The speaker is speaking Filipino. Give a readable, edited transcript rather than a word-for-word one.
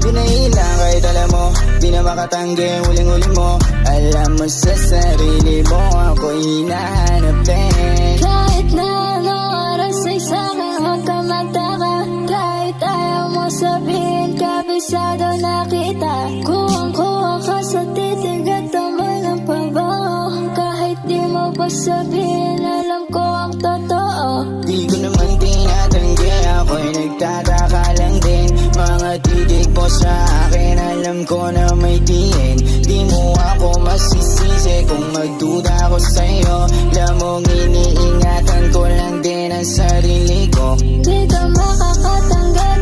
Di na ilang kahit alam mo, di na makatanggi huling-huli mo. Alam mo sa sarili mo, ako'y hinahanapin. Kahit na anong oras ay sa'kin, huwag ka magtaka. Kahit ayaw mo sabihin, kabisado na kita. Kuwang-kuwa ka sa titig at amoy ng pabango. Kahit di mo pa sabihin, alam ko ang totoo. Di ko naman tinatanggi, ako'y nagtataka lang din. Mga titig mo sa akin, alam ko na may diin. Di mo ako masisisi kung magduda ako sa'yo. Lamang iniingatan ko lang din ang sarili ko. Di ka makakatanggal